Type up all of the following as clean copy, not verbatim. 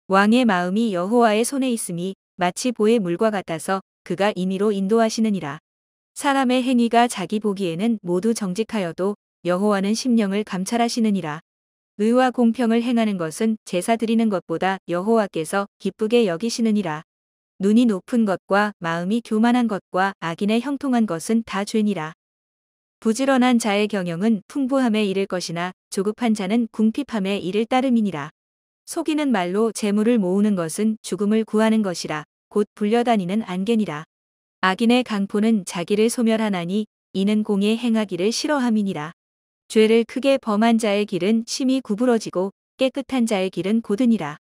왕의 마음이 여호와의 손에 있음이 마치 보의 물과 같아서 그가 임의로 인도하시느니라. 사람의 행위가 자기 보기에는 모두 정직하여도 여호와는 심령을 감찰하시느니라. 의와 공평을 행하는 것은 제사 드리는 것보다 여호와께서 기쁘게 여기시느니라. 눈이 높은 것과 마음이 교만한 것과 악인의 형통한 것은 다 죄니라. 부지런한 자의 경영은 풍부함에 이를 것이나 조급한 자는 궁핍함에 이를 따름이니라. 속이는 말로 재물을 모으는 것은 죽음을 구하는 것이라 곧 불려다니는 안개니라. 악인의 강포는 자기를 소멸하나니 이는 공의 행하기를 싫어함이니라. 죄를 크게 범한 자의 길은 심히 구부러지고 깨끗한 자의 길은 고드니라.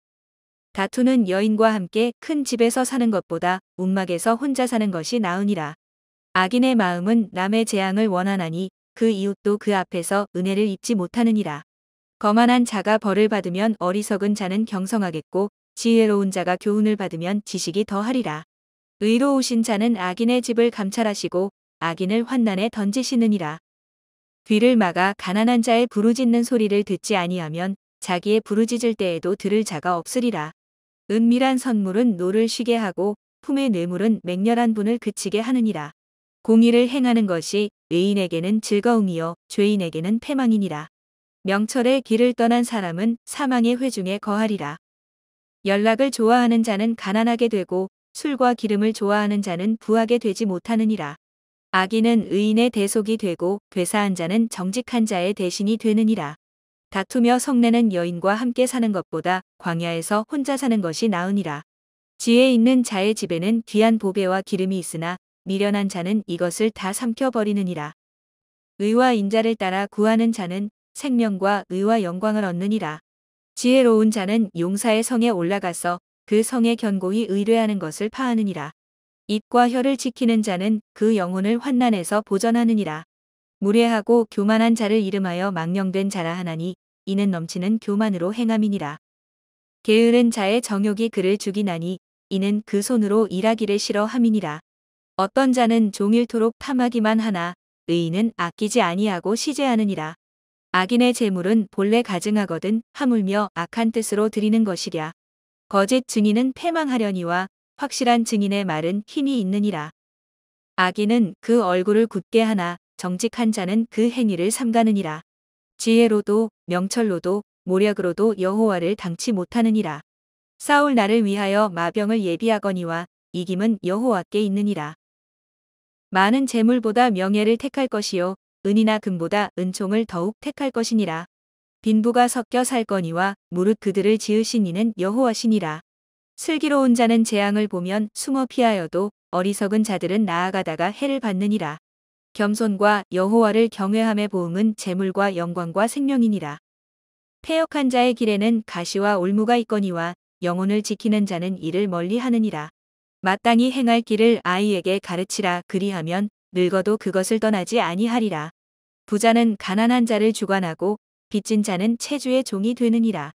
다투는 여인과 함께 큰 집에서 사는 것보다 움막에서 혼자 사는 것이 나으니라. 악인의 마음은 남의 재앙을 원하나니 그 이웃도 그 앞에서 은혜를 입지 못하느니라. 거만한 자가 벌을 받으면 어리석은 자는 경성하겠고 지혜로운 자가 교훈을 받으면 지식이 더하리라. 의로우신 자는 악인의 집을 감찰하시고 악인을 환난에 던지시느니라. 귀를 막아 가난한 자의 부르짖는 소리를 듣지 아니하면 자기의 부르짖을 때에도 들을 자가 없으리라. 은밀한 선물은 노를 쉬게 하고 품의 뇌물은 맹렬한 분을 그치게 하느니라. 공의를 행하는 것이 의인에게는 즐거움이요 죄인에게는 패망이니라. 명철의 길을 떠난 사람은 사망의 회중에 거하리라. 연락을 좋아하는 자는 가난하게 되고 술과 기름을 좋아하는 자는 부하게 되지 못하느니라. 악인은 의인의 대속이 되고 괴사한 자는 정직한 자의 대신이 되느니라. 다투며 성내는 여인과 함께 사는 것보다 광야에서 혼자 사는 것이 나으니라. 지혜 있는 자의 집에는 귀한 보배와 기름이 있으나 미련한 자는 이것을 다 삼켜버리느니라. 의와 인자를 따라 구하는 자는 생명과 의와 영광을 얻느니라. 지혜로운 자는 용사의 성에 올라가서 그 성에 견고히 의뢰하는 것을 파하느니라. 입과 혀를 지키는 자는 그 영혼을 환난에서 보전하느니라. 무례하고 교만한 자를 이름하여 망령된 자라 하나니 이는 넘치는 교만으로 행함이니라. 게으른 자의 정욕이 그를 죽이나니 이는 그 손으로 일하기를 싫어함이니라. 어떤 자는 종일토록 탐하기만 하나 의인은 아끼지 아니하고 시제하느니라. 악인의 재물은 본래 가증하거든 하물며 악한 뜻으로 드리는 것이랴. 거짓 증인은 패망하려니와 확실한 증인의 말은 힘이 있느니라. 악인은 그 얼굴을 굳게 하나 정직한 자는 그 행위를 삼가느니라. 지혜로도 명철로도 모략으로도 여호와를 당치 못하느니라. 싸울 날을 위하여 마병을 예비하거니와 이김은 여호와께 있느니라. 많은 재물보다 명예를 택할 것이요 은이나 금보다 은총을 더욱 택할 것이니라. 빈부가 섞여 살거니와 무릇 그들을 지으신 이는 여호와시니라. 슬기로운 자는 재앙을 보면 숨어 피하여도 어리석은 자들은 나아가다가 해를 받느니라. 겸손과 여호와를 경외함의 보응은 재물과 영광과 생명이니라. 패역한 자의 길에는 가시와 올무가 있거니와 영혼을 지키는 자는 이를 멀리 하느니라. 마땅히 행할 길을 아이에게 가르치라. 그리하면 늙어도 그것을 떠나지 아니하리라. 부자는 가난한 자를 주관하고 빚진 자는 체주의 종이 되느니라.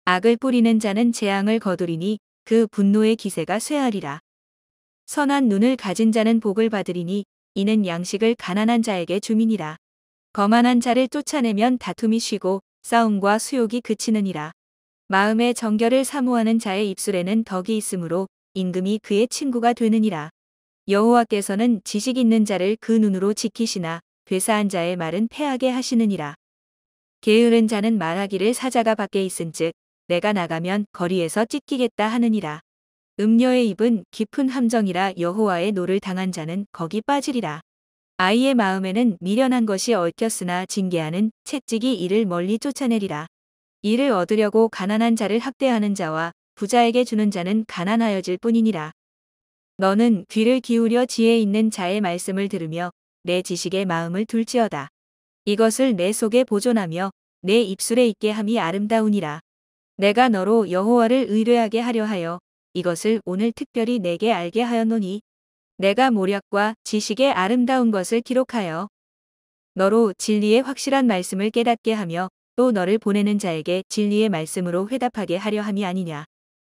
악을 뿌리는 자는 재앙을 거두리니 그 분노의 기세가 쇠하리라. 선한 눈을 가진 자는 복을 받으리니 이는 양식을 가난한 자에게 주민이라. 거만한 자를 쫓아내면 다툼이 쉬고 싸움과 수욕이 그치느니라. 마음의 정결을 사모하는 자의 입술에는 덕이 있으므로 임금이 그의 친구가 되느니라. 여호와께서는 지식 있는 자를 그 눈으로 지키시나 괴사한 자의 말은 패하게 하시느니라. 게으른 자는 말하기를 사자가 밖에 있은즉 내가 나가면 거리에서 찢기겠다 하느니라. 음녀의 입은 깊은 함정이라 여호와의 노를 당한 자는 거기 빠지리라. 아이의 마음에는 미련한 것이 얽혔으나 징계하는 채찍이 이를 멀리 쫓아내리라. 이를 얻으려고 가난한 자를 학대하는 자와 부자에게 주는 자는 가난하여질 뿐이니라. 너는 귀를 기울여 지혜 있는 자의 말씀을 들으며 내 지식의 마음을 둘지어다. 이것을 내 속에 보존하며 내 입술에 있게 함이 아름다우니라. 내가 너로 여호와를 의뢰하게 하려 하여 이것을 오늘 특별히 내게 알게 하였노니 내가 모략과 지식의 아름다운 것을 기록하여 너로 진리의 확실한 말씀을 깨닫게 하며 또 너를 보내는 자에게 진리의 말씀으로 회답하게 하려 함이 아니냐.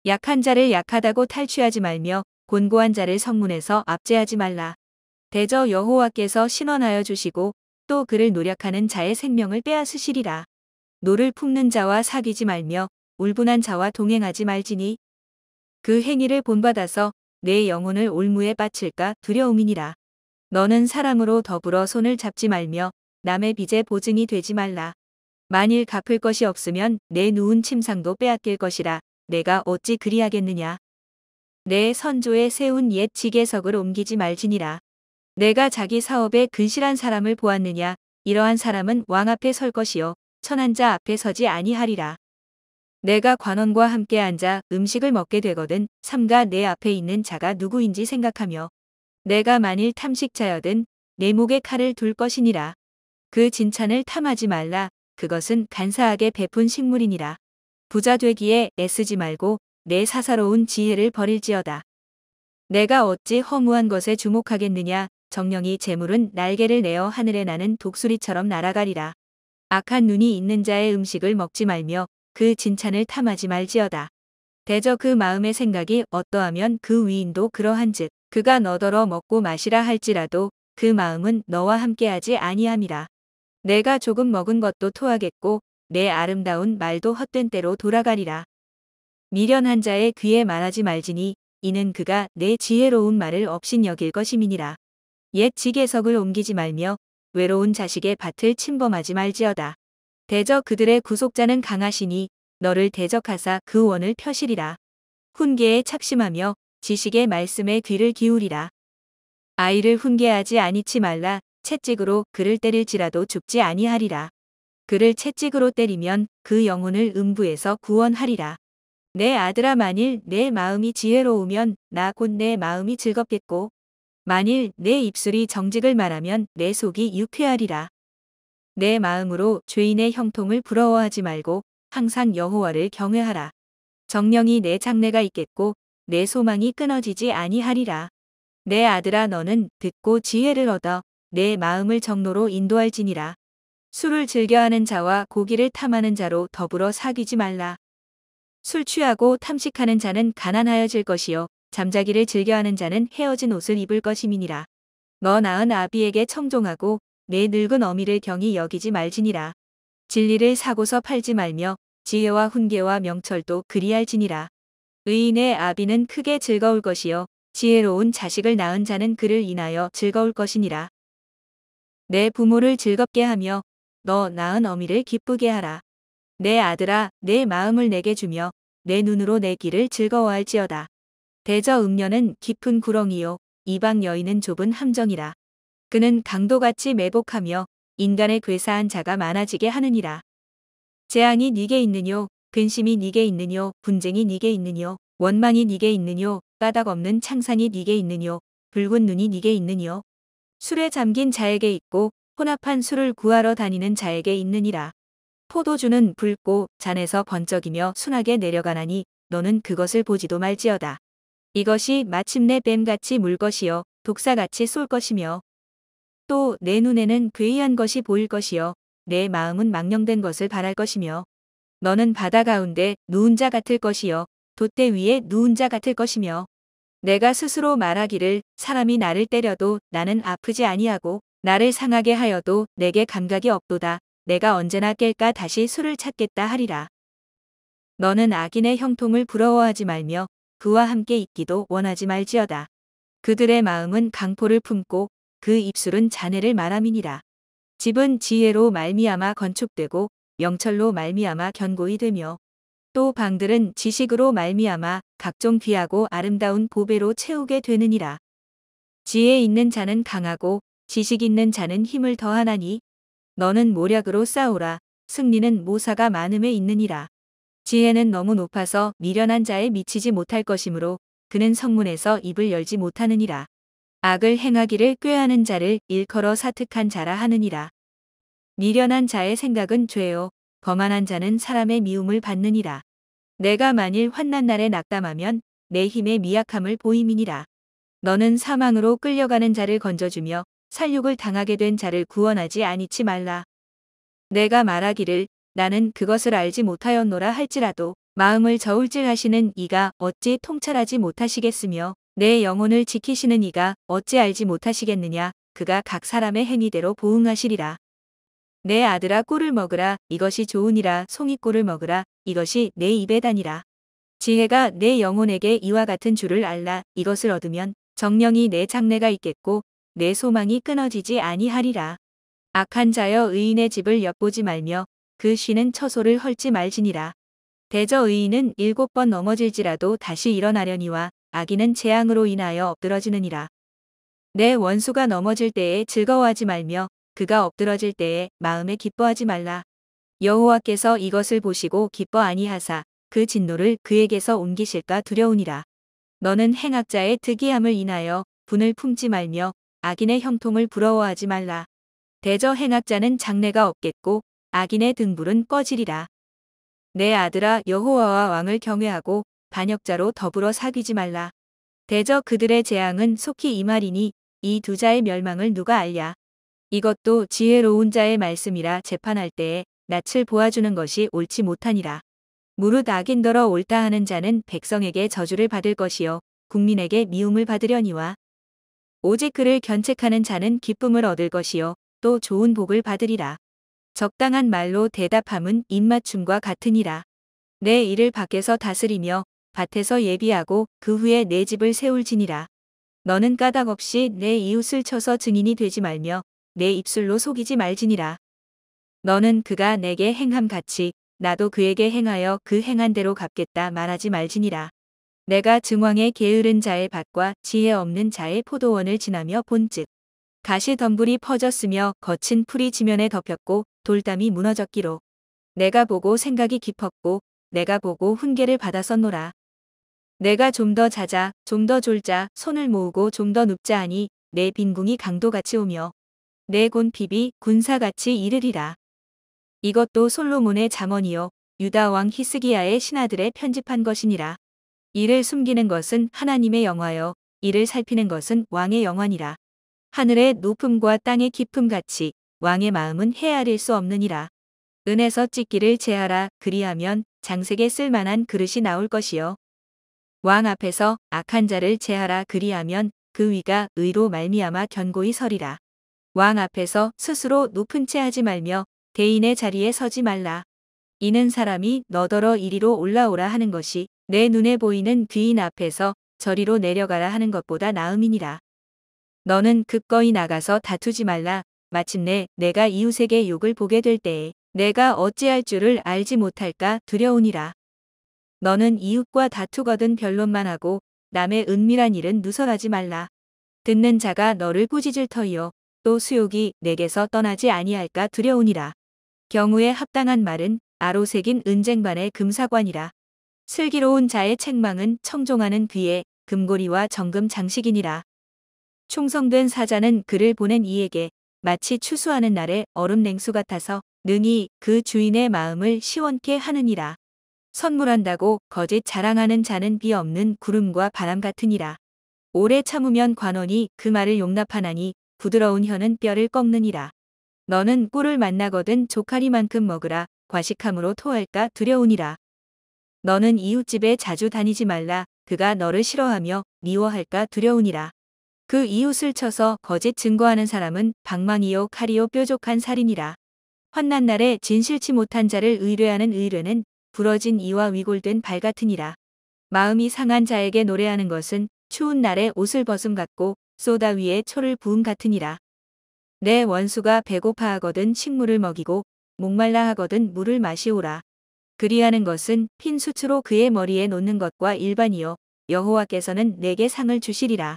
약한 자를 약하다고 탈취하지 말며 곤고한 자를 성문에서 압제하지 말라. 대저 여호와께서 신원하여 주시고 또 그를 노력하는 자의 생명을 빼앗으시리라. 노를 품는 자와 사귀지 말며 울분한 자와 동행하지 말지니 그 행위를 본받아서 내 영혼을 올무에 바칠까 두려움이니라. 너는 사람으로 더불어 손을 잡지 말며 남의 빚에 보증이 되지 말라. 만일 갚을 것이 없으면 내 누운 침상도 빼앗길 것이라. 내가 어찌 그리하겠느냐. 내 선조에 세운 옛 지계석을 옮기지 말지니라. 내가 자기 사업에 근실한 사람을 보았느냐. 이러한 사람은 왕 앞에 설 것이요 천한 자 앞에 서지 아니하리라. 내가 관원과 함께 앉아 음식을 먹게 되거든 삼가 내 앞에 있는 자가 누구인지 생각하며 내가 만일 탐식자여든 내 목에 칼을 둘 것이니라. 그 진찬을 탐하지 말라. 그것은 간사하게 베푼 식물이니라. 부자 되기에 애쓰지 말고 내 사사로운 지혜를 버릴지어다. 내가 어찌 허무한 것에 주목하겠느냐. 정령이 재물은 날개를 내어 하늘에 나는 독수리처럼 날아가리라. 악한 눈이 있는 자의 음식을 먹지 말며 그 진찬을 탐하지 말지어다. 대저 그 마음의 생각이 어떠하면 그 위인도 그러한즉 그가 너더러 먹고 마시라 할지라도 그 마음은 너와 함께하지 아니함이라. 내가 조금 먹은 것도 토하겠고 내 아름다운 말도 헛된 때로 돌아가리라. 미련한 자의 귀에 말하지 말지니 이는 그가 내 지혜로운 말을 업신여길 것임이니라. 옛 지계석을 옮기지 말며 외로운 자식의 밭을 침범하지 말지어다. 대저 그들의 구속자는 강하시니 너를 대적하사 그 원을 펴시리라. 훈계에 착심하며 지식의 말씀에 귀를 기울이라. 아이를 훈계하지 아니치 말라. 채찍으로 그를 때릴지라도 죽지 아니하리라. 그를 채찍으로 때리면 그 영혼을 음부에서 구원하리라. 내 아들아 만일 내 마음이 지혜로우면 나 곧 내 마음이 즐겁겠고 만일 내 입술이 정직을 말하면 내 속이 유쾌하리라. 내 마음으로 죄인의 형통을 부러워하지 말고 항상 여호와를 경외하라. 정령이 내 장래가 있겠고 내 소망이 끊어지지 아니하리라. 내 아들아 너는 듣고 지혜를 얻어 내 마음을 정로로 인도할지니라. 술을 즐겨하는 자와 고기를 탐하는 자로 더불어 사귀지 말라. 술 취하고 탐식하는 자는 가난하여질 것이요 잠자기를 즐겨하는 자는 헤어진 옷을 입을 것임이니라. 너 낳은 아비에게 청종하고 내 늙은 어미를 경히 여기지 말지니라. 진리를 사고서 팔지 말며 지혜와 훈계와 명철도 그리할지니라. 의인의 아비는 크게 즐거울 것이요 지혜로운 자식을 낳은 자는 그를 인하여 즐거울 것이니라. 내 부모를 즐겁게 하며 너 낳은 어미를 기쁘게 하라. 내 아들아 내 마음을 내게 주며 내 눈으로 내 길을 즐거워할지어다. 대저 음녀는 깊은 구렁이요 이방 여인은 좁은 함정이라. 그는 강도같이 매복하며 인간의 괴사한 자가 많아지게 하느니라. 재앙이 네게 있느뇨 근심이 네게 있느뇨 분쟁이 네게 있느뇨 원망이 네게 있느뇨 까닭 없는 창상이 네게 있느뇨 붉은 눈이 네게 있느뇨 술에 잠긴 자에게 있고 혼합한 술을 구하러 다니는 자에게 있느니라. 포도주는 붉고 잔에서 번쩍이며 순하게 내려가나니 너는 그것을 보지도 말지어다. 이것이 마침내 뱀같이 물 것이요 독사같이 쏠 것이며 또 내 눈에는 괴이한 것이 보일 것이요 내 마음은 망령된 것을 바랄 것이며 너는 바다 가운데 누운 자 같을 것이요 돛대 위에 누운 자 같을 것이며 내가 스스로 말하기를 사람이 나를 때려도 나는 아프지 아니하고 나를 상하게 하여도 내게 감각이 없도다. 내가 언제나 깰까 다시 술을 찾겠다 하리라. 너는 악인의 형통을 부러워하지 말며 그와 함께 있기도 원하지 말지어다. 그들의 마음은 강포를 품고 그 입술은 잔해를 말함이니라. 집은 지혜로 말미암아 건축되고 명철로 말미암아 견고히 되며 또 방들은 지식으로 말미암아 각종 귀하고 아름다운 보배로 채우게 되느니라. 지혜 있는 자는 강하고 지식 있는 자는 힘을 더하나니 너는 모략으로 싸우라. 승리는 모사가 많음에 있느니라. 지혜는 너무 높아서 미련한 자에 미치지 못할 것이므로 그는 성문에서 입을 열지 못하느니라. 악을 행하기를 꾀하는 자를 일컬어 사특한 자라 하느니라. 미련한 자의 생각은 죄요 거만한 자는 사람의 미움을 받느니라. 내가 만일 환난 날에 낙담하면 내 힘의 미약함을 보임이니라. 너는 사망으로 끌려가는 자를 건져주며 살육을 당하게 된 자를 구원하지 아니치 말라. 내가 말하기를 나는 그것을 알지 못하였노라 할지라도 마음을 저울질하시는 이가 어찌 통찰하지 못하시겠으며 내 영혼을 지키시는 이가 어찌 알지 못하시겠느냐. 그가 각 사람의 행위대로 보응하시리라. 내 아들아 꿀을 먹으라 이것이 좋으니라 송이꿀을 먹으라 이것이 내 입에 다니라. 지혜가 내 영혼에게 이와 같은 줄을 알라 이것을 얻으면 정령이 내 장래가 있겠고 내 소망이 끊어지지 아니하리라. 악한 자여 의인의 집을 엿보지 말며 그 쉬는 처소를 헐지 말지니라. 대저 의인은 7번 넘어질지라도 다시 일어나려니와 악인은 재앙으로 인하여 엎드러지느니라. 내 원수가 넘어질 때에 즐거워하지 말며 그가 엎드러질 때에 마음에 기뻐하지 말라. 여호와께서 이것을 보시고 기뻐 아니하사 그 진노를 그에게서 옮기실까 두려우니라. 너는 행악자의 특이함을 인하여 분을 품지 말며 악인의 형통을 부러워하지 말라. 대저 행악자는 장래가 없겠고 악인의 등불은 꺼지리라. 내 아들아 여호와와 왕을 경외하고 반역자로 더불어 사귀지 말라. 대저 그들의 재앙은 속히 임하리니 이 두 자의 멸망을 누가 알랴. 이것도 지혜로운 자의 말씀이라 재판할 때에 낯을 보아주는 것이 옳지 못하니라. 무릇 악인더러 옳다 하는 자는 백성에게 저주를 받을 것이요 국민에게 미움을 받으려니와 오직 그를 견책하는 자는 기쁨을 얻을 것이요 또 좋은 복을 받으리라. 적당한 말로 대답함은 입맞춤과 같으니라. 내 일을 밖에서 다스리며 밭에서 예비하고 그 후에 내 집을 세울지니라. 너는 까닭 없이 내 이웃을 쳐서 증인이 되지 말며 내 입술로 속이지 말지니라. 너는 그가 내게 행함 같이 나도 그에게 행하여 그 행한 대로 갚겠다 말하지 말지니라. 내가 증왕에 게으른 자의 밭과 지혜 없는 자의 포도원을 지나며 본즉 가시덤불이 퍼졌으며 거친 풀이 지면에 덮였고 돌담이 무너졌기로 내가 보고 생각이 깊었고 내가 보고 훈계를 받았었노라. 내가 좀 더 자자 좀 더 졸자 손을 모으고 좀 더 눕자 하니 내 빈궁이 강도같이 오며 내 곤핍이 군사같이 이르리라. 이것도 솔로몬의 잠언이요 유다 왕 히스기야의 신하들의 편집한 것이니라. 이를 숨기는 것은 하나님의 영화요 이를 살피는 것은 왕의 영화니라. 하늘의 높음과 땅의 깊음 같이 왕의 마음은 헤아릴 수 없느니라. 은에서 찢기를 제하라 그리하면 장색에 쓸만한 그릇이 나올 것이요 왕 앞에서 악한 자를 제하라 그리하면 그 위가 의로 말미암아 견고히 서리라. 왕 앞에서 스스로 높은 채 하지 말며 대인의 자리에 서지 말라. 이는 사람이 너더러 이리로 올라오라 하는 것이 내 눈에 보이는 귀인 앞에서 저리로 내려가라 하는 것보다 나음이니라. 너는 기꺼이 나가서 다투지 말라. 마침내 내가 이웃에게 욕을 보게 될 때에 내가 어찌할 줄을 알지 못할까 두려우니라. 너는 이웃과 다투거든 변론만 하고 남의 은밀한 일은 누설하지 말라. 듣는 자가 너를 꾸짖을 터이요 또 수욕이 내게서 떠나지 아니할까 두려우니라. 경우에 합당한 말은 아로 새긴 은쟁반의 금사관이라. 슬기로운 자의 책망은 청종하는 귀에 금고리와 정금 장식이니라. 충성된 사자는 그를 보낸 이에게 마치 추수하는 날의 얼음 냉수 같아서 능히 그 주인의 마음을 시원케 하느니라. 선물한다고 거짓 자랑하는 자는 비 없는 구름과 바람 같으니라. 오래 참으면 관원이 그 말을 용납하나니 부드러운 혀는 뼈를 꺾느니라. 너는 꿀을 만나거든 조카리만큼 먹으라. 과식함으로 토할까 두려우니라. 너는 이웃집에 자주 다니지 말라. 그가 너를 싫어하며 미워할까 두려우니라. 그 이웃을 쳐서 거짓 증거하는 사람은 방망이요 칼이요 뾰족한 살이니라. 환난 날에 진실치 못한 자를 의뢰하는 의뢰는 부러진 이와 위골된 발 같으니라. 마음이 상한 자에게 노래하는 것은 추운 날에 옷을 벗음 같고 쏘다 위에 초를 부음 같으니라. 내 원수가 배고파하거든 식물을 먹이고 목말라 하거든 물을 마시오라. 그리하는 것은 핀 수치로 그의 머리에 놓는 것과 일반이요 여호와께서는 내게 상을 주시리라.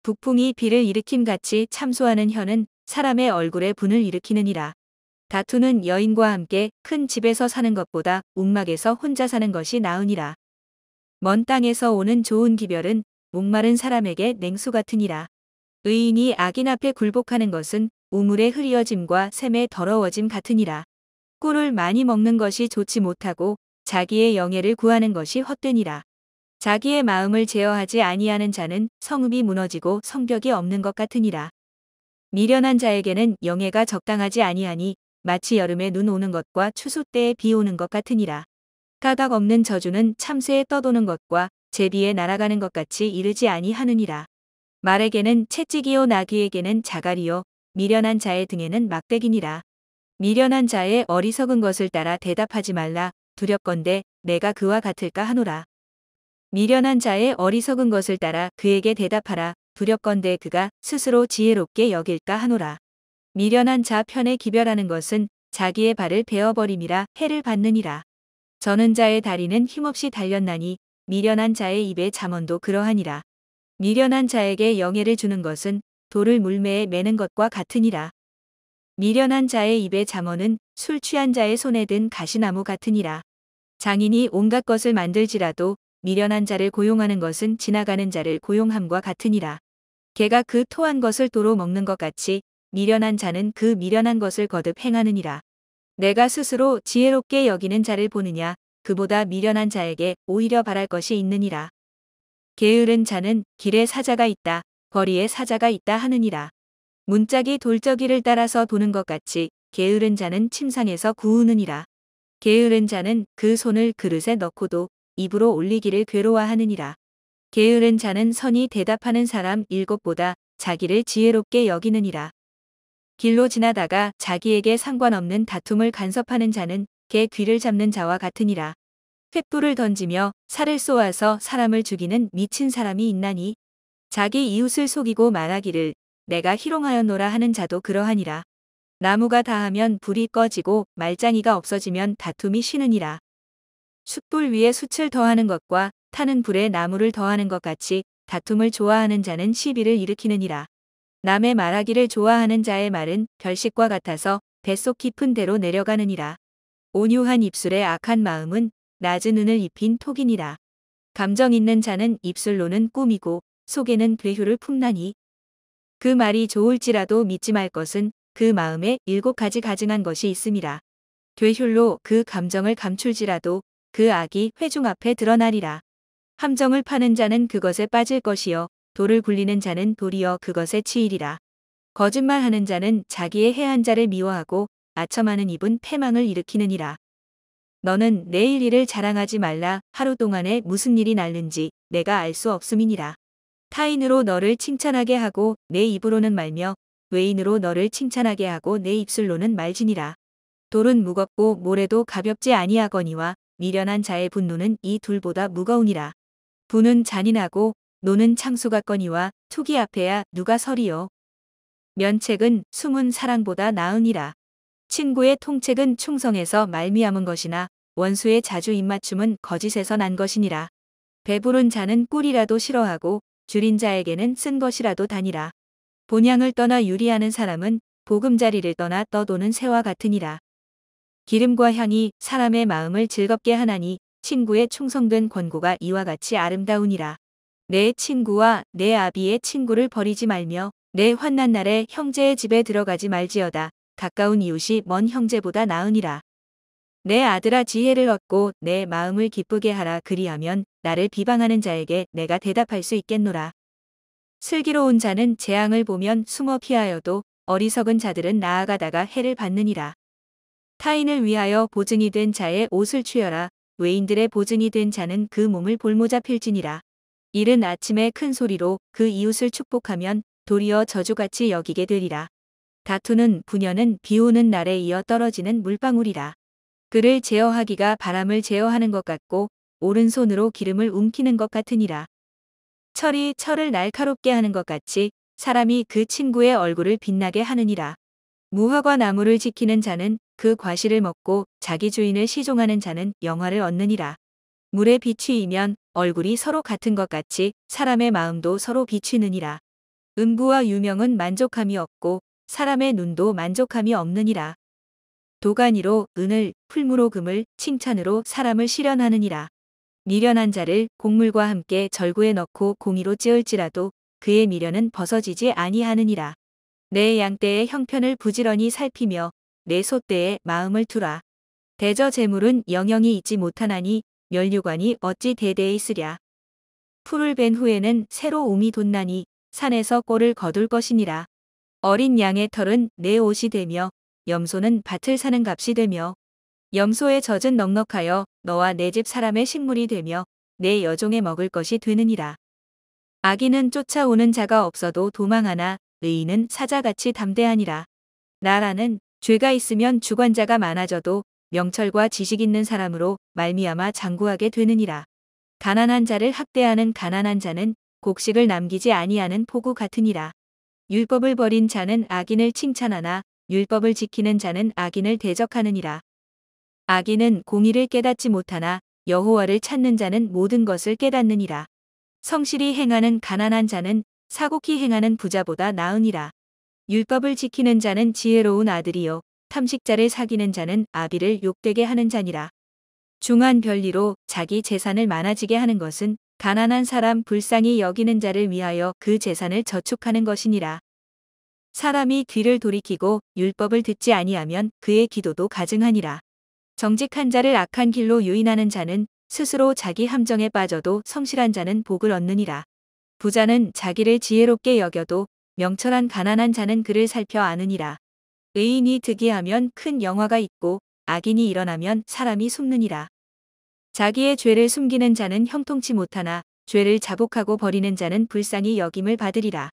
북풍이 비를 일으킴같이 참소하는 혀는 사람의 얼굴에 분을 일으키느니라. 다투는 여인과 함께 큰 집에서 사는 것보다 움막에서 혼자 사는 것이 나으니라. 먼 땅에서 오는 좋은 기별은 목마른 사람에게 냉수 같으니라. 의인이 악인 앞에 굴복하는 것은 우물의 흐리어짐과 샘의 더러워짐 같으니라. 꿀을 많이 먹는 것이 좋지 못하고 자기의 영예를 구하는 것이 헛되니라. 자기의 마음을 제어하지 아니하는 자는 성읍이 무너지고 성벽이 없는 것 같으니라. 미련한 자에게는 영예가 적당하지 아니하니 마치 여름에 눈 오는 것과 추수 때에 비 오는 것 같으니라. 까닭 없는 저주는 참새에 떠도는 것과 제비에 날아가는 것 같이 이르지 아니하느니라. 말에게는 채찍이요 나귀에게는 자갈이요 미련한 자의 등에는 막대기니라. 미련한 자의 어리석은 것을 따라 대답하지 말라. 두렵건대 내가 그와 같을까 하노라. 미련한 자의 어리석은 것을 따라 그에게 대답하라. 두렵건대 그가 스스로 지혜롭게 여길까 하노라. 미련한 자 편에 기별하는 것은 자기의 발을 베어버림이라 해를 받느니라. 저는 자의 다리는 힘없이 달렸나니 미련한 자의 입의 잠언도 그러하니라. 미련한 자에게 영예를 주는 것은 돌을 물매에 매는 것과 같으니라. 미련한 자의 입의 잠언은 술 취한 자의 손에 든 가시나무 같으니라. 장인이 온갖 것을 만들지라도 미련한 자를 고용하는 것은 지나가는 자를 고용함과 같으니라. 개가 그 토한 것을 도로 먹는 것 같이 미련한 자는 그 미련한 것을 거듭 행하느니라. 내가 스스로 지혜롭게 여기는 자를 보느냐 그보다 미련한 자에게 오히려 바랄 것이 있느니라. 게으른 자는 길에 사자가 있다 거리에 사자가 있다 하느니라. 문짝이 돌저기를 따라서 도는 것 같이 게으른 자는 침상에서 구우느니라. 게으른 자는 그 손을 그릇에 넣고도 입으로 올리기를 괴로워하느니라. 게으른 자는 선이 대답하는 사람 7보다 자기를 지혜롭게 여기느니라. 길로 지나다가 자기에게 상관없는 다툼을 간섭하는 자는 개 귀를 잡는 자와 같으니라. 횃불을 던지며 살을 쏘아서 사람을 죽이는 미친 사람이 있나니 자기 이웃을 속이고 말하기를 내가 희롱하였노라 하는 자도 그러하니라. 나무가 다하면 불이 꺼지고 말짱이가 없어지면 다툼이 쉬느니라. 숯불 위에 숯을 더하는 것과 타는 불에 나무를 더하는 것 같이 다툼을 좋아하는 자는 시비를 일으키느니라. 남의 말하기를 좋아하는 자의 말은 별식과 같아서 뱃속 깊은 데로 내려가느니라. 온유한 입술에 악한 마음은 낮은 은을 입힌 톡이니라. 감정 있는 자는 입술로는 꿈이고 속에는 괴휴를 품나니 그 말이 좋을지라도 믿지 말 것은 그 마음에 7가지 가증한 것이 있음이라. 괴휴로 그 감정을 감출지라도 그 악이 회중 앞에 드러나리라. 함정을 파는 자는 그것에 빠질 것이요 돌을 굴리는 자는 도리어 그것에 치이리라. 거짓말하는 자는 자기의 해한 자를 미워하고 아첨하는 입은 패망을 일으키느니라. 너는 내일 일을 자랑하지 말라. 하루 동안에 무슨 일이 날는지 내가 알 수 없음이니라. 타인으로 너를 칭찬하게 하고 내 입으로는 말며 외인으로 너를 칭찬하게 하고 내 입술로는 말지니라. 돌은 무겁고 모래도 가볍지 아니하거니와 미련한 자의 분노는 이 둘보다 무거우니라. 분은 잔인하고 노는 창수 같거니와 투기 앞에야 누가 서리요. 면책은 숨은 사랑보다 나으니라. 친구의 통책은 충성에서 말미암은 것이나 원수의 자주 입맞춤은 거짓에서 난 것이니라. 배부른 자는 꿀이라도 싫어하고 줄인 자에게는 쓴 것이라도 다니라. 본향을 떠나 유리하는 사람은 보금자리를 떠나 떠도는 새와 같으니라. 기름과 향이 사람의 마음을 즐겁게 하나니 친구의 충성된 권고가 이와 같이 아름다우니라. 내 친구와 내 아비의 친구를 버리지 말며 내 환난 날에 형제의 집에 들어가지 말지어다. 가까운 이웃이 먼 형제보다 나으니라. 내 아들아 지혜를 얻고 내 마음을 기쁘게 하라. 그리하면 나를 비방하는 자에게 내가 대답할 수 있겠노라. 슬기로운 자는 재앙을 보면 숨어 피하여도 어리석은 자들은 나아가다가 해를 받느니라. 타인을 위하여 보증이 된 자의 옷을 취여라. 외인들의 보증이 된 자는 그 몸을 볼모자 필지니라. 이른 아침에 큰 소리로 그 이웃을 축복하면 도리어 저주같이 여기게 되리라. 다투는 부녀는 비 오는 날에 이어 떨어지는 물방울이라. 그를 제어하기가 바람을 제어하는 것 같고 오른손으로 기름을 움키는 것 같으니라. 철이 철을 날카롭게 하는 것 같이 사람이 그 친구의 얼굴을 빛나게 하느니라. 무화과 나무를 지키는 자는 그 과실을 먹고 자기 주인을 시종하는 자는 영화를 얻느니라. 물에 비추이면 얼굴이 서로 같은 것 같이 사람의 마음도 서로 비추느니라. 음부와 유명은 만족함이 없고 사람의 눈도 만족함이 없느니라. 도가니로 은을 풀무로 금을 칭찬으로 사람을 실현하느니라. 미련한 자를 곡물과 함께 절구에 넣고 공이로 찌을지라도 그의 미련은 벗어지지 아니하느니라. 내 양떼의 형편을 부지런히 살피며 내 소떼에 마음을 두라. 대저 재물은 영영이 있지 못하나니 면류관이 어찌 대대에 있으랴. 풀을 벤 후에는 새로 움이 돋나니 산에서 꼴을 거둘 것이니라. 어린 양의 털은 내 옷이 되며 염소는 밭을 사는 값이 되며 염소의 젖은 넉넉하여 너와 내 집 사람의 식물이 되며 내 여종의 먹을 것이 되느니라. 악인은 쫓아오는 자가 없어도 도망하나 의인은 사자같이 담대하니라. 나라는 죄가 있으면 주관자가 많아져도 명철과 지식 있는 사람으로 말미암아 장구하게 되느니라. 가난한 자를 학대하는 가난한 자는 곡식을 남기지 아니하는 포구 같으니라. 율법을 버린 자는 악인을 칭찬하나 율법을 지키는 자는 악인을 대적하느니라. 악인은 공의를 깨닫지 못하나 여호와를 찾는 자는 모든 것을 깨닫느니라. 성실히 행하는 가난한 자는 사곡히 행하는 부자보다 나으니라. 율법을 지키는 자는 지혜로운 아들이요 탐식자를 사귀는 자는 아비를 욕되게 하는 자니라. 중한 별리로 자기 재산을 많아지게 하는 것은 가난한 사람 불쌍히 여기는 자를 위하여 그 재산을 저축하는 것이니라. 사람이 뒤를 돌이키고 율법을 듣지 아니하면 그의 기도도 가증하니라. 정직한 자를 악한 길로 유인하는 자는 스스로 자기 함정에 빠져도 성실한 자는 복을 얻느니라. 부자는 자기를 지혜롭게 여겨도 명철한 가난한 자는 그를 살펴 아느니라. 의인이 득이하면 큰 영화가 있고 악인이 일어나면 사람이 숨느니라. 자기의 죄를 숨기는 자는 형통치 못하나 죄를 자복하고 버리는 자는 불쌍히 여김을 받으리라.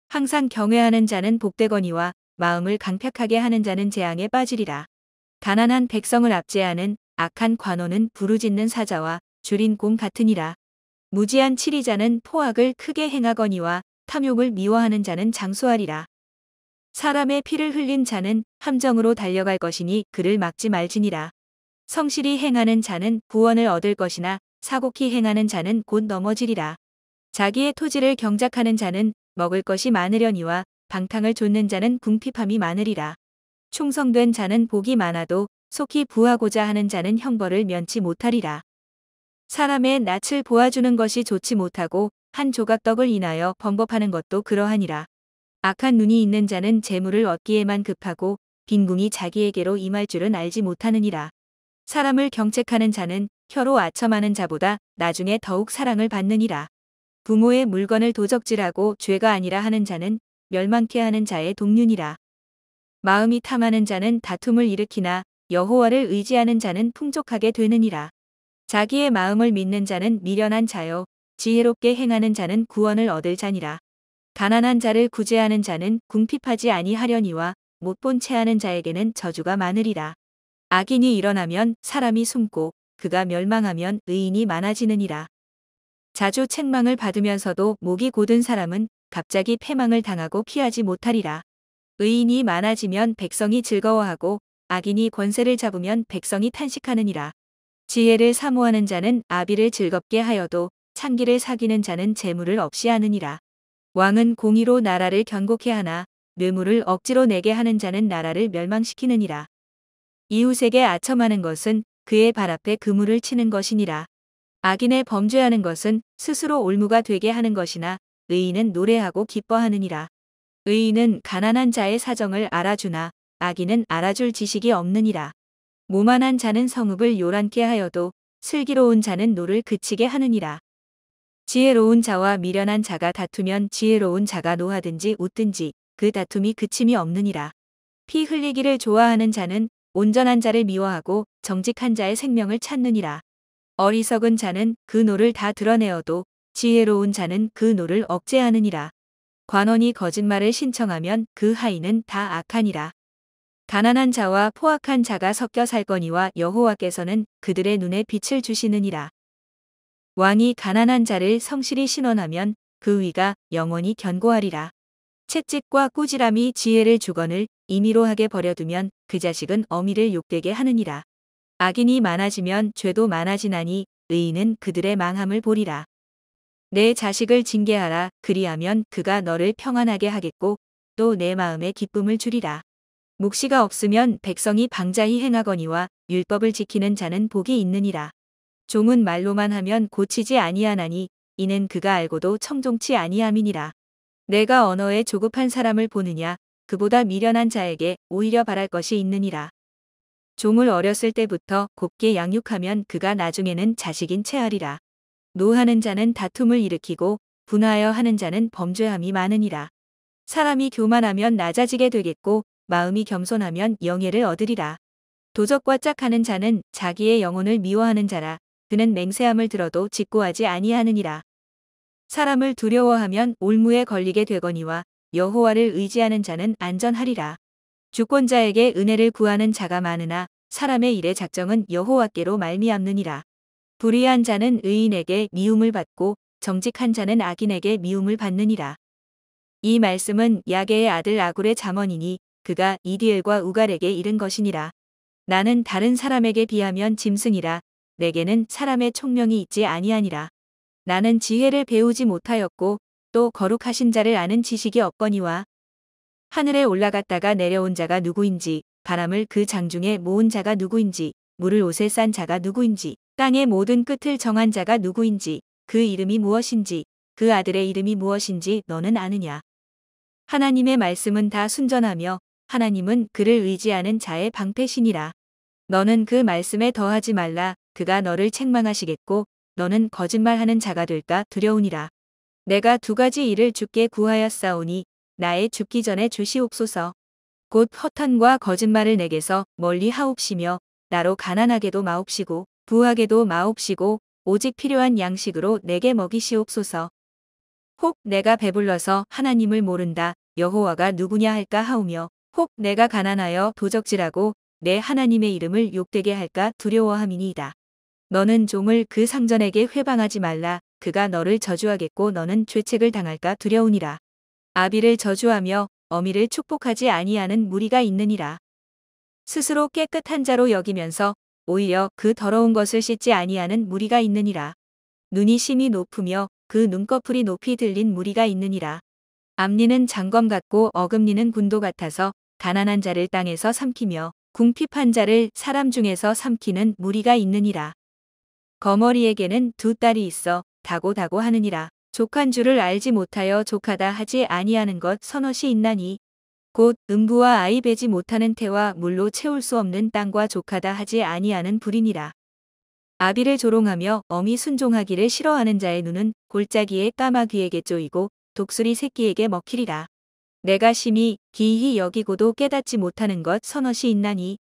항상 경외하는 자는 복되거니와 마음을 강팍하게 하는 자는 재앙에 빠지리라. 가난한 백성을 압제하는 악한 관원은 부르짖는 사자와 줄인 곰 같으니라. 무지한 치리자는 포악을 크게 행하거니와 탐욕을 미워하는 자는 장수하리라. 사람의 피를 흘린 자는 함정으로 달려갈 것이니 그를 막지 말지니라. 성실히 행하는 자는 구원을 얻을 것이나 사곡히 행하는 자는 곧 넘어지리라. 자기의 토지를 경작하는 자는 먹을 것이 많으려니와 방탕을 좇는 자는 궁핍함이 많으리라. 충성된 자는 복이 많아도 속히 부하고자 하는 자는 형벌을 면치 못하리라. 사람의 낯을 보아주는 것이 좋지 못하고 한 조각 떡을 인하여 범법하는 것도 그러하니라. 악한 눈이 있는 자는 재물을 얻기에만 급하고 빈궁이 자기에게로 임할 줄은 알지 못하느니라. 사람을 경책하는 자는 혀로 아첨하는 자보다 나중에 더욱 사랑을 받느니라. 부모의 물건을 도적질하고 죄가 아니라 하는 자는 멸망케 하는 자의 동륜이라. 마음이 탐하는 자는 다툼을 일으키나 여호와를 의지하는 자는 풍족하게 되느니라. 자기의 마음을 믿는 자는 미련한 자요 지혜롭게 행하는 자는 구원을 얻을 자니라. 가난한 자를 구제하는 자는 궁핍하지 아니하려니와 못본 체하는 자에게는 저주가 많으리라. 악인이 일어나면 사람이 숨고 그가 멸망하면 의인이 많아지느니라. 자주 책망을 받으면서도 목이 곧은 사람은 갑자기 패망을 당하고 피하지 못하리라. 의인이 많아지면 백성이 즐거워하고 악인이 권세를 잡으면 백성이 탄식하느니라. 지혜를 사모하는 자는 아비를 즐겁게 하여도 창기를 사귀는 자는 재물을 없이 하느니라. 왕은 공의로 나라를 견고케 하나 뇌물을 억지로 내게 하는 자는 나라를 멸망시키느니라. 이웃에게 아첨하는 것은 그의 발 앞에 그물을 치는 것이니라. 악인의 범죄하는 것은 스스로 올무가 되게 하는 것이나 의인은 노래하고 기뻐하느니라. 의인은 가난한 자의 사정을 알아주나 악인은 알아줄 지식이 없느니라. 모만한 자는 성읍을 요란케 하여도 슬기로운 자는 노를 그치게 하느니라. 지혜로운 자와 미련한 자가 다투면 지혜로운 자가 노하든지 웃든지 그 다툼이 그침이 없느니라. 피 흘리기를 좋아하는 자는 온전한 자를 미워하고 정직한 자의 생명을 찾느니라. 어리석은 자는 그 노를 다 드러내어도 지혜로운 자는 그 노를 억제하느니라. 관원이 거짓말을 신청하면 그 하인은 다 악하니라. 가난한 자와 포악한 자가 섞여 살거니와 여호와께서는 그들의 눈에 빛을 주시느니라. 왕이 가난한 자를 성실히 신원하면 그 위가 영원히 견고하리라. 채찍과 꾸지람이 지혜를 주거늘 임의로 하게 버려두면 그 자식은 어미를 욕되게 하느니라. 악인이 많아지면 죄도 많아지나니 의인은 그들의 망함을 보리라. 내 자식을 징계하라. 그리하면 그가 너를 평안하게 하겠고 또 내 마음에 기쁨을 주리라. 묵시가 없으면 백성이 방자히 행하거니와 율법을 지키는 자는 복이 있느니라. 종은 말로만 하면 고치지 아니하나니 이는 그가 알고도 청종치 아니함이니라. 내가 언어에 조급한 사람을 보느냐 그보다 미련한 자에게 오히려 바랄 것이 있느니라. 종을 어렸을 때부터 곱게 양육하면 그가 나중에는 자식인 채 하리라. 노하는 자는 다툼을 일으키고 분하여 하는 자는 범죄함이 많으니라. 사람이 교만하면 낮아지게 되겠고 마음이 겸손하면 영예를 얻으리라. 도적과 짝하는 자는 자기의 영혼을 미워하는 자라. 그는 맹세함을 들어도 직고하지 아니하느니라. 사람을 두려워하면 올무에 걸리게 되거니와 여호와를 의지하는 자는 안전하리라. 주권자에게 은혜를 구하는 자가 많으나 사람의 일의 작정은 여호와께로 말미암느니라. 불의한 자는 의인에게 미움을 받고 정직한 자는 악인에게 미움을 받느니라. 이 말씀은 야게의 아들 아굴의 잠언이니 그가 이디엘과 우갈에게 이른 것이니라. 나는 다른 사람에게 비하면 짐승이라. 내게는 사람의 총명이 있지 아니하니라. 나는 지혜를 배우지 못하였고 또 거룩하신 자를 아는 지식이 없거니와. 하늘에 올라갔다가 내려온 자가 누구인지, 바람을 그 장중에 모은 자가 누구인지, 물을 옷에 싼 자가 누구인지, 땅의 모든 끝을 정한 자가 누구인지, 그 이름이 무엇인지, 그 아들의 이름이 무엇인지 너는 아느냐. 하나님의 말씀은 다 순전하며 하나님은 그를 의지하는 자의 방패시니라. 너는 그 말씀에 더하지 말라. 그가 너를 책망하시겠고 너는 거짓말하는 자가 될까 두려우니라. 내가 두 가지 일을 주께 구하였사오니 나의 죽기 전에 주시옵소서. 곧 허탄과 거짓말을 내게서 멀리 하옵시며 나로 가난하게도 마옵시고 부하게도 마옵시고 오직 필요한 양식으로 내게 먹이시옵소서. 혹 내가 배불러서 하나님을 모른다. 여호와가 누구냐 할까 하오며 혹 내가 가난하여 도적질하고 내 하나님의 이름을 욕되게 할까 두려워함이니이다. 너는 종을 그 상전에게 회방하지 말라. 그가 너를 저주하겠고 너는 죄책을 당할까 두려우니라. 아비를 저주하며 어미를 축복하지 아니하는 무리가 있느니라. 스스로 깨끗한 자로 여기면서 오히려 그 더러운 것을 씻지 아니하는 무리가 있느니라. 눈이 심히 높으며 그 눈꺼풀이 높이 들린 무리가 있느니라. 앞니는 장검 같고 어금니는 군도 같아서 가난한 자를 땅에서 삼키며 궁핍한 자를 사람 중에서 삼키는 무리가 있느니라. 거머리에게는 두 딸이 있어 다고다고 하느니라. 족한 줄을 알지 못하여 족하다 하지 아니하는 것 서넛이 있나니 곧 음부와 아이 베지 못하는 태와 물로 채울 수 없는 땅과 족하다 하지 아니하는 불이니라. 아비를 조롱하며 어미 순종하기를 싫어하는 자의 눈은 골짜기의 까마귀에게 쪼이고 독수리 새끼에게 먹히리라. 내가 심히 기이히 여기고도 깨닫지 못하는 것 서넛이 있나니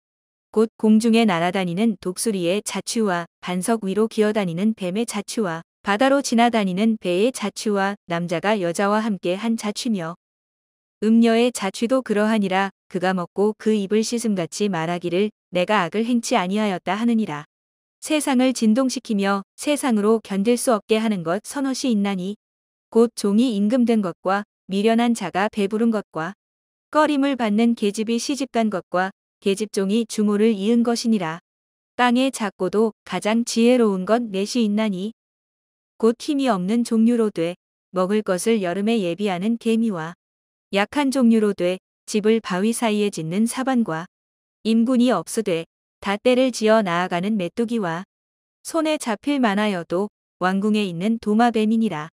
곧 공중에 날아다니는 독수리의 자취와 반석 위로 기어다니는 뱀의 자취와 바다로 지나다니는 배의 자취와 남자가 여자와 함께 한 자취며 음녀의 자취도 그러하니라. 그가 먹고 그 입을 씻음같이 말하기를 내가 악을 행치 아니하였다 하느니라. 세상을 진동시키며 세상으로 견딜 수 없게 하는 것 서넛이 있나니 곧 종이 임금된 것과 미련한 자가 배부른 것과 꺼림을 받는 계집이 시집간 것과 계집종이 주모를 이은 것이니라. 땅의 작고도 가장 지혜로운 것 넷이 있나니 곧 힘이 없는 종류로 돼 먹을 것을 여름에 예비하는 개미와 약한 종류로 돼 집을 바위 사이에 짓는 사반과 임군이 없으되 다 때를 지어 나아가는 메뚜기와 손에 잡힐 만하여도 왕궁에 있는 도마뱀이니라.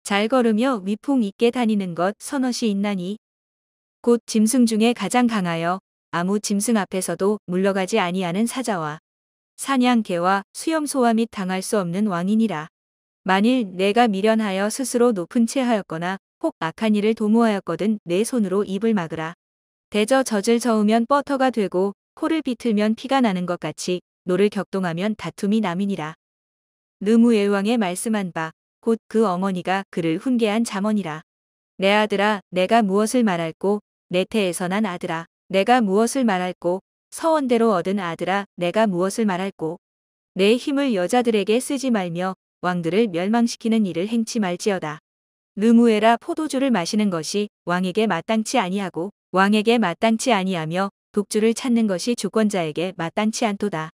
잘 걸으며 위풍 있게 다니는 것 서넛이 있나니 곧 짐승 중에 가장 강하여 아무 짐승 앞에서도 물러가지 아니하는 사자와 사냥개와 수염소와 및 당할 수 없는 왕이니라. 만일 내가 미련하여 스스로 높은 채 하였거나 혹 악한 일을 도모하였거든 내 손으로 입을 막으라. 대저 젖을 저으면 뻐터가 되고 코를 비틀면 피가 나는 것 같이 노를 격동하면 다툼이 남이니라. 르무엘 왕의 말씀한 바 곧 그 어머니가 그를 훈계한 잠언이라. 내 아들아 내가 무엇을 말할꼬 내 태에서 난 아들아 내가 무엇을 말할꼬 서원대로 얻은 아들아 내가 무엇을 말할꼬 내 힘을 여자들에게 쓰지 말며 왕들을 멸망시키는 일을 행치 말지어다. 르무엘아 포도주를 마시는 것이 왕에게 마땅치 아니하고 왕에게 마땅치 아니하며 독주를 찾는 것이 주권자에게 마땅치 않도다.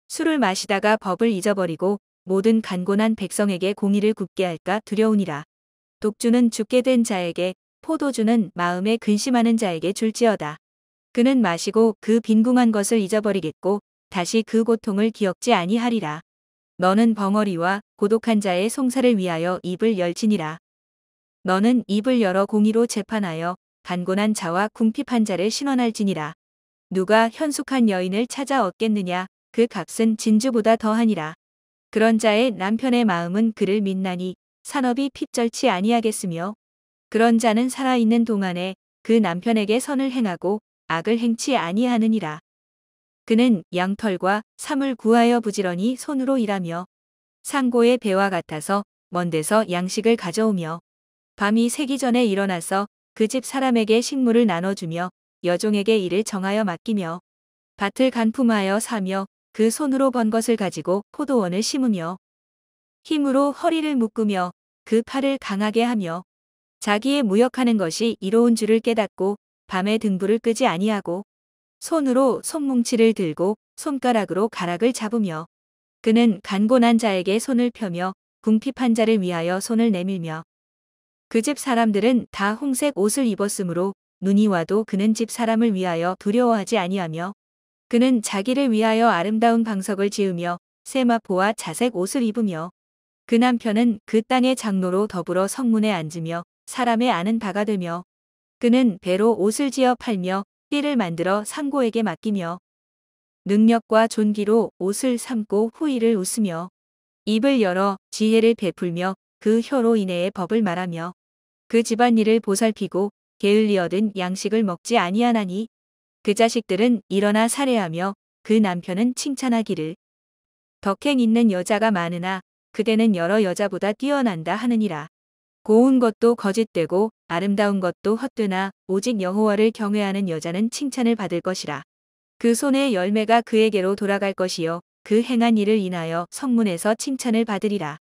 술을 마시다가 법을 잊어버리고 모든 간곤한 백성에게 공의를 굽게 할까 두려우니라. 독주는 죽게 된 자에게 포도주는 마음에 근심하는 자에게 줄지어다. 그는 마시고 그 빈궁한 것을 잊어버리겠고 다시 그 고통을 기억지 아니하리라. 너는 벙어리와 고독한 자의 송사를 위하여 입을 열지니라. 너는 입을 열어 공의로 재판하여 간곤한 자와 궁핍한 자를 신원할지니라. 누가 현숙한 여인을 찾아 얻겠느냐 그 값은 진주보다 더하니라. 그런 자의 남편의 마음은 그를 믿나니 산업이 핍절치 아니하겠으며 그런 자는 살아있는 동안에 그 남편에게 선을 행하고 악을 행치 아니하느니라. 그는 양털과 삼을 구하여 부지런히 손으로 일하며 상고의 배와 같아서 먼 데서 양식을 가져오며 밤이 새기 전에 일어나서 그 집 사람에게 식물을 나눠주며 여종에게 일을 정하여 맡기며 밭을 간품하여 사며 그 손으로 번 것을 가지고 포도원을 심으며 힘으로 허리를 묶으며 그 팔을 강하게 하며 자기의 무역하는 것이 이로운 줄을 깨닫고 밤에 등불을 끄지 아니하고 손으로 손뭉치를 들고 손가락으로 가락을 잡으며 그는 간곤한 자에게 손을 펴며 궁핍한 자를 위하여 손을 내밀며 그 집 사람들은 다 홍색 옷을 입었으므로 눈이 와도 그는 집 사람을 위하여 두려워하지 아니하며 그는 자기를 위하여 아름다운 방석을 지으며 세마포와 자색 옷을 입으며 그 남편은 그 땅의 장로로 더불어 성문에 앉으며 사람의 아는 바가 되며 그는 배로 옷을 지어 팔며 띠를 만들어 상고에게 맡기며 능력과 존귀로 옷을 삼고 후일을 웃으며 입을 열어 지혜를 베풀며 그 혀로 인해의 법을 말하며 그 집안일을 보살피고 게을리 얻은 양식을 먹지 아니하나니 그 자식들은 일어나 살해하며 그 남편은 칭찬하기를 덕행 있는 여자가 많으나 그대는 여러 여자보다 뛰어난다 하느니라. 고운 것도 거짓되고 아름다운 것도 헛되나 오직 여호와를 경외하는 여자는 칭찬을 받을 것이라. 그 손의 열매가 그에게로 돌아갈 것이요 그 행한 일을 인하여 성문에서 칭찬을 받으리라.